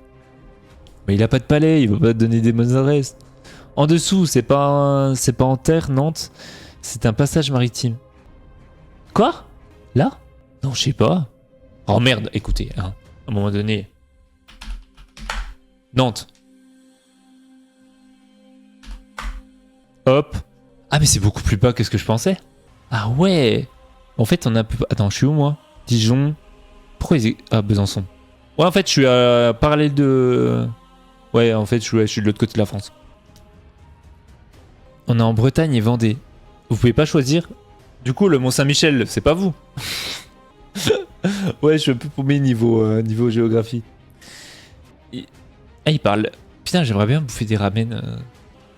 S1: Mais il a pas de palais, il va pas te donner des bonnes adresses. En dessous, c'est pas en terre, Nantes. C'est un passage maritime. Quoi? Là? Non, je sais pas. Oh merde, écoutez, hein, à un moment donné. Nantes. Hop. Ah mais c'est beaucoup plus bas que ce que je pensais. Ah ouais. En fait, on a... Attends, je suis où moi? Dijon. Pourquoi ils... Ah, Besançon. Ouais, en fait, je suis à parallèle de... Ouais, en fait, je suis de l'autre côté de la France. On est en Bretagne et Vendée. Vous pouvez pas choisir. Du coup, le Mont-Saint-Michel, c'est pas vous. Ouais, je suis un peu paumé niveau géographie. Ah, il parle... Putain, j'aimerais bien bouffer des ramen.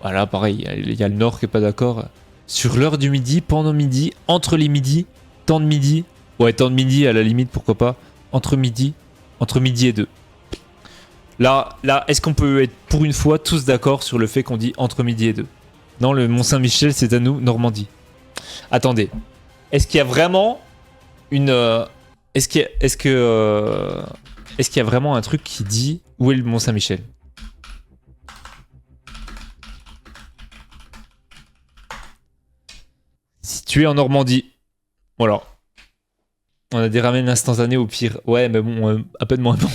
S1: Voilà, pareil, il y a le Nord qui est pas d'accord. Sur l'heure du midi, pendant midi, entre les midis, temps de midi. Ouais, temps de midi, à la limite, pourquoi pas. Entre midi et 2. Là, est-ce qu'on peut être pour une fois tous d'accord sur le fait qu'on dit entre midi et 2? Non, le Mont-Saint-Michel, c'est à nous, Normandie. Attendez. Est-ce qu'il y a vraiment une... Est-ce qu'il y a vraiment un truc qui dit où est le Mont-Saint-Michel? Situé en Normandie. Voilà. On a des ramen instantanés au pire. Ouais, mais bon, à peine moins bon.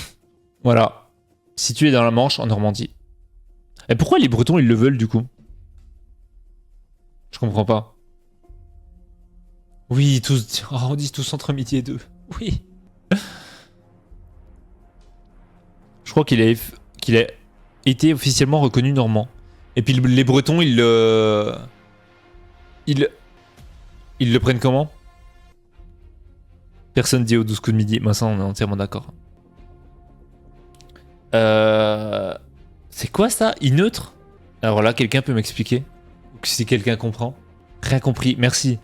S1: Voilà. Situé dans la Manche, en Normandie. Et pourquoi les Bretons, ils le veulent, du coup? Je comprends pas. Oui, tous... Oh, on dit tous entre midi et 2. Oui. Je crois qu'il a été officiellement reconnu normand. Et puis les Bretons, ils le prennent comment? Personne dit aux 12 coups de midi. Moi, ça, on est entièrement d'accord. C'est quoi ça? Ineutre? Alors là, quelqu'un peut m'expliquer? Ou si quelqu'un comprend? Rien compris, merci.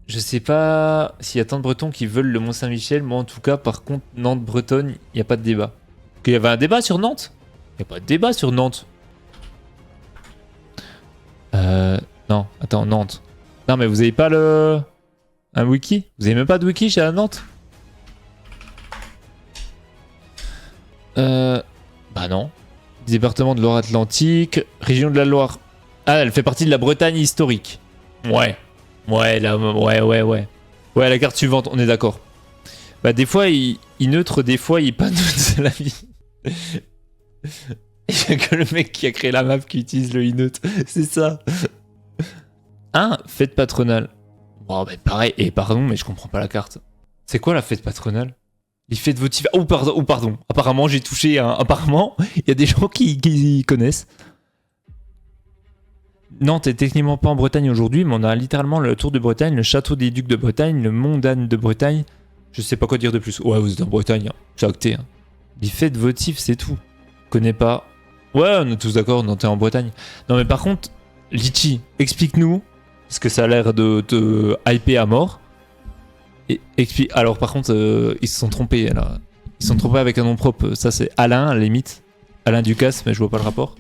S1: Je sais pas s'il y a tant de Bretons qui veulent le Mont-Saint-Michel. Moi, en tout cas, par contre, Nantes-Bretonne, il n'y a pas de débat. Il y avait un débat sur Nantes? Il n'y a pas de débat sur Nantes. Non, attends, Nantes. Non, mais vous avez pas le... un wiki? Vous avez même pas de wiki chez Nantes? Bah non. Département de Loire-Atlantique, région de la Loire. Ah, elle fait partie de la Bretagne historique. Ouais. Ouais, là, ouais. Ouais, la carte suivante, on est d'accord. Bah, des fois, il neutre, des fois, il pas neutre, c'est la vie. Il y a que le mec qui a créé la map qui utilise le neutre. C'est ça. Hein, fête patronale. Bon, bah, pareil. Et pardon, mais je comprends pas la carte. C'est quoi la fête patronale? Les fêtes votives. Oh, pardon. Apparemment, j'ai touché un... Apparemment, il y a des gens qui connaissent. Nantes est techniquement pas en Bretagne aujourd'hui, mais on a littéralement le Tour de Bretagne, le Château des Ducs de Bretagne, le Mont d'Anne de Bretagne. Je sais pas quoi dire de plus. Ouais, vous êtes en Bretagne, hein. C'est acté. Hein. Les fêtes votives, c'est tout. Connais pas. Ouais, on est tous d'accord, Nantes est en Bretagne. Non, mais par contre, Litchi, explique-nous, parce que ça a l'air de te hyper à mort. Et explique. Alors, par contre, ils se sont trompés. Là. Ils se sont trompés avec un nom propre. Ça, c'est Alain, à la limite. Alain Ducasse, mais je vois pas le rapport.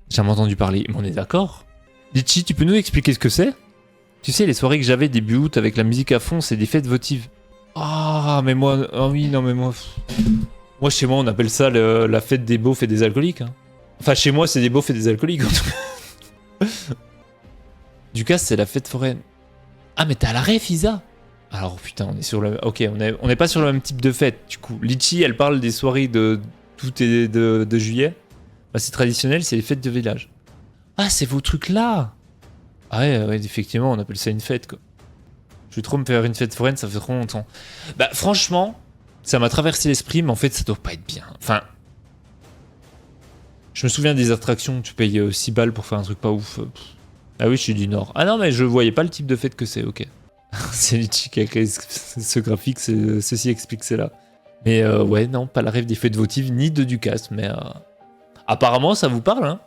S1: J'ai jamais entendu parler, mais on est d'accord. Litchi, tu peux nous expliquer ce que c'est? Tu sais, les soirées que j'avais début août avec la musique à fond, c'est des fêtes votives. Ah, mais moi... Ah oui, non, mais moi... Moi, chez moi, on appelle ça la fête des beaufs et des alcooliques. Hein. Enfin, chez moi, c'est des beaufs et des alcooliques, en tout cas. Ducasse, c'est la fête foraine. Ah, mais t'as la ref, Isa? Alors, putain, on est sur le... Ok, on n'est pas sur le même type de fête, du coup. Litchi, elle parle des soirées de août et de juillet. Bah, c'est traditionnel, c'est les fêtes de village. Ah, c'est vos trucs là. Ah ouais, effectivement, on appelle ça une fête, quoi. Je vais trop me faire une fête foraine, ça fait trop longtemps. Bah, franchement, ça m'a traversé l'esprit, mais en fait, ça doit pas être bien. Enfin, je me souviens des attractions, tu payes 6 balles pour faire un truc pas ouf. Ah oui, je suis du Nord. Ah non, mais je voyais pas le type de fête que c'est, ok. C'est Litchi qui a créé ce graphique, ceci explique cela. Mais ouais, non, pas la rêve des fêtes votives, ni de Ducasse, mais... Apparemment, ça vous parle, hein?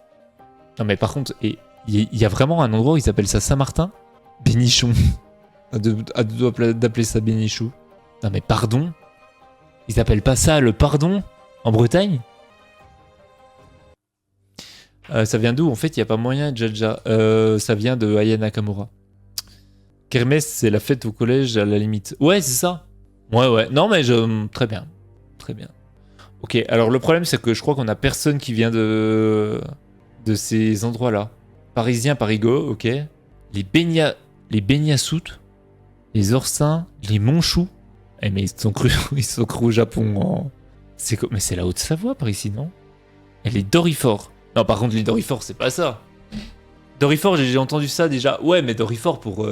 S1: Non, mais par contre, il y a vraiment un endroit où ils appellent ça Saint-Martin? Bénichon. À deux doigts d'appeler ça Bénichou. Non, mais pardon? Ils appellent pas ça le pardon? En Bretagne? Ça vient d'où? En fait, il n'y a pas moyen, Jaja. Ça vient de Aya Nakamura. Kermesse, c'est la fête au collège, à la limite. Ouais, c'est ça. Ouais. Non, mais très bien. Très bien. Ok, alors le problème c'est que je crois qu'on a personne qui vient de ces endroits-là. Parisien, Parigot, ok. Les Baignassoutes, les Orsins, les Monchous. Eh mais ils sont crus au Japon. En... Mais c'est la Haute-Savoie par ici, non? Et les Dorifort. Non, par contre les Dorifort, c'est pas ça. Dorifort, j'ai entendu ça déjà. Ouais, mais Dorifort pour...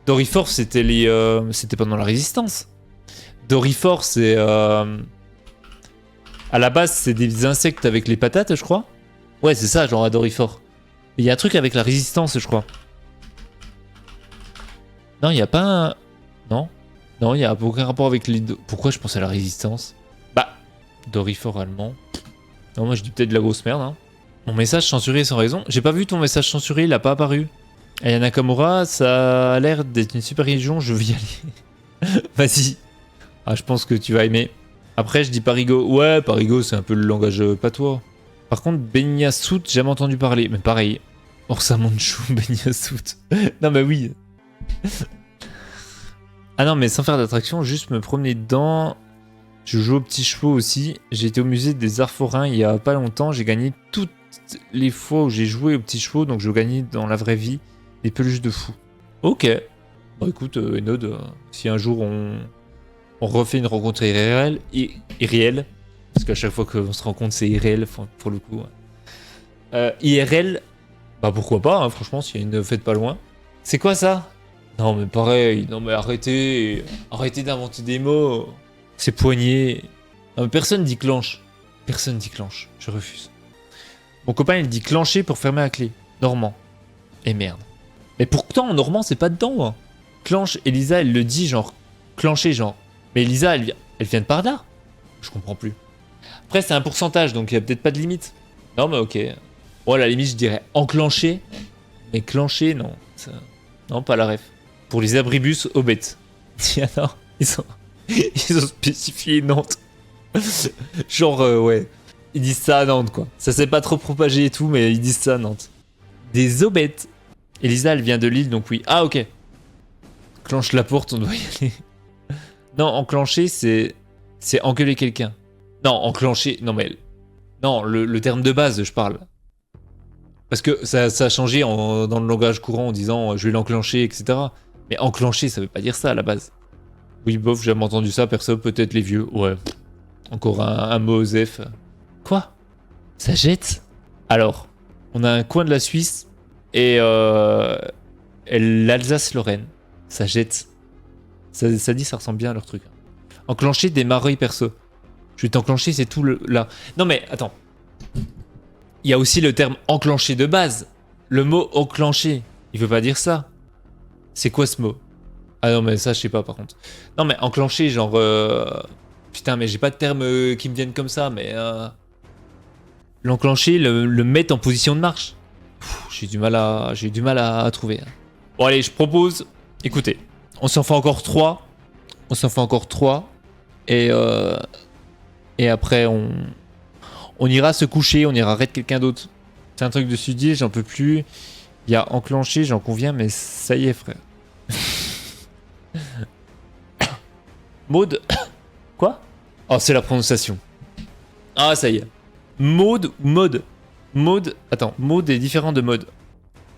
S1: Dorifort, c'était c'était pendant la Résistance. Dorifort, c'est... À la base, c'est des insectes avec les patates, je crois. Ouais, c'est ça, genre à Dorifort. Il y a un truc avec la résistance, je crois. Non, il n'y a pas un... Non, il n'y a aucun rapport avec les... Pourquoi je pense à la résistance? Bah, Dorifort allemand. Non, moi je dis peut-être de la grosse merde. Hein. Mon message censuré sans raison. J'ai pas vu ton message censuré, il a pas apparu. Aya Nakamura, ça a l'air d'être une super région, je veux y aller. Vas-y. Ah, je pense que tu vas aimer. Après, je dis Parigot. Ouais, Parigot, c'est un peu le langage patois. Par contre, Baignassout, j'ai jamais entendu parler. Mais pareil. Orsa Manchou, Baignassout. Non, mais oui. Ah non, mais sans faire d'attraction, juste me promener dedans. Je joue aux petits chevaux aussi. J'ai été au musée des arts forains il y a pas longtemps. J'ai gagné toutes les fois où j'ai joué aux petits chevaux. Donc, je gagnais dans la vraie vie des peluches de fou. Ok. Bon, écoute, Enod, si un jour on refait une rencontre irréelle, parce qu'à chaque fois qu'on se rencontre, c'est irréel, pour le coup. IRL, bah pourquoi pas, hein, franchement, s'il y a une fête pas loin. C'est quoi ça? Non, mais pareil, non, mais arrêtez d'inventer des mots. C'est poignet. Non, mais personne dit clenche. Personne dit clenche, je refuse. Mon copain, il dit clencher pour fermer la clé. Normand. Et merde. Mais pourtant, en normand, c'est pas dedans. Hein. Clenche, Elisa, elle le dit genre, clencher, genre. Mais Elisa, elle vient de par là. Je comprends plus. Après, c'est un pourcentage, donc il y a peut-être pas de limite. Non, mais ok. Bon, à la limite, je dirais enclencher. Mais clencher, non. Non, pas la ref. Pour les abribus au bête. Tiens, non. Ils ont spécifié Nantes. Genre, ouais. Ils disent ça à Nantes, quoi. Ça s'est pas trop propagé et tout, mais ils disent ça à Nantes. Des aubettes. Elisa, elle vient de Lille, donc oui. Ah, ok. Clenche la porte, on doit y aller. Non, enclencher, c'est engueuler quelqu'un. Non, enclencher... Non, mais... Non, le terme de base, je parle. Parce que ça a changé dans le langage courant en disant je vais l'enclencher, etc. Mais enclencher, ça veut pas dire ça à la base. Oui, bof, j'ai jamais entendu ça, perso, peut-être les vieux. Ouais. Encore un mot osef. Quoi? Ça jette? Alors, on a un coin de la Suisse et l'Alsace-Lorraine. Ça jette. Ça dit, ça ressemble bien à leur truc. Enclencher des mareuils perso. Je vais t'enclencher, c'est tout là. Non mais, attends. Il y a aussi le terme enclencher de base. Le mot enclencher, il veut pas dire ça. C'est quoi ce mot? Ah non mais ça je sais pas par contre. Non mais enclencher genre... Putain mais j'ai pas de terme qui me viennent comme ça mais... L'enclencher, le mettre en position de marche. J'ai du mal à trouver. Bon allez je propose... Écoutez, on s'en fait encore 3. Et après on ira se coucher, on ira arrêter quelqu'un d'autre. C'est un truc de sudie, j'en peux plus. Il y a enclenché, j'en conviens, mais ça y est, frère. Maude. Quoi? Oh, c'est la prononciation. Ah, ça y est. Maude ou mode? Maude. Attends, mode est différent de mode.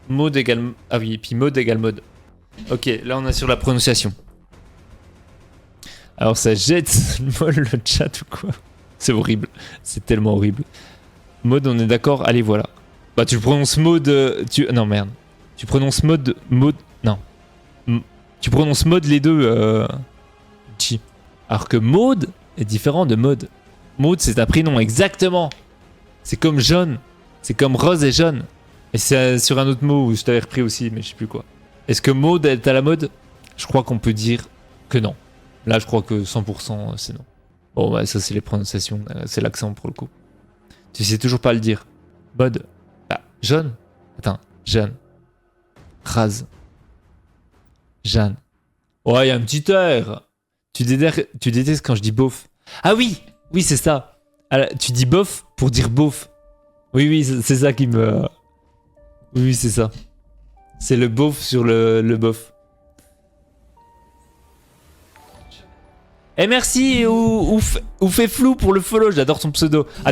S1: Mode égale. Ah oui, et puis mode égale mode. Ok, là on est sur la prononciation. Alors ça jette le chat ou quoi? C'est horrible, c'est tellement horrible. Mode, on est d'accord? Allez, voilà. Bah, tu prononces mode. Non, merde. Tu prononces mode. Non. Tu prononces mode les deux. Chi. Alors que mode est différent de mode. Mode, c'est un prénom, exactement. C'est comme jaune. C'est comme rose et jaune. Et c'est sur un autre mot où je t'avais repris aussi, mais je sais plus quoi. Est-ce que mode est à la mode? Je crois qu'on peut dire que non. Là, je crois que 100% c'est non. Bon, bah, ça, c'est les prononciations. C'est l'accent pour le coup. Tu sais toujours pas le dire. Mode. Ah, jaune. Attends, Jeanne. Rase. Jeanne. Ouais, il y a un petit air. Tu détestes quand je dis beauf. Ah oui, oui, c'est ça. Alors, tu dis bof pour dire beauf. Oui, oui, c'est ça qui me... Oui, c'est ça. C'est le beauf sur le bof. Et merci, ou fait flou pour le follow, j'adore ton pseudo.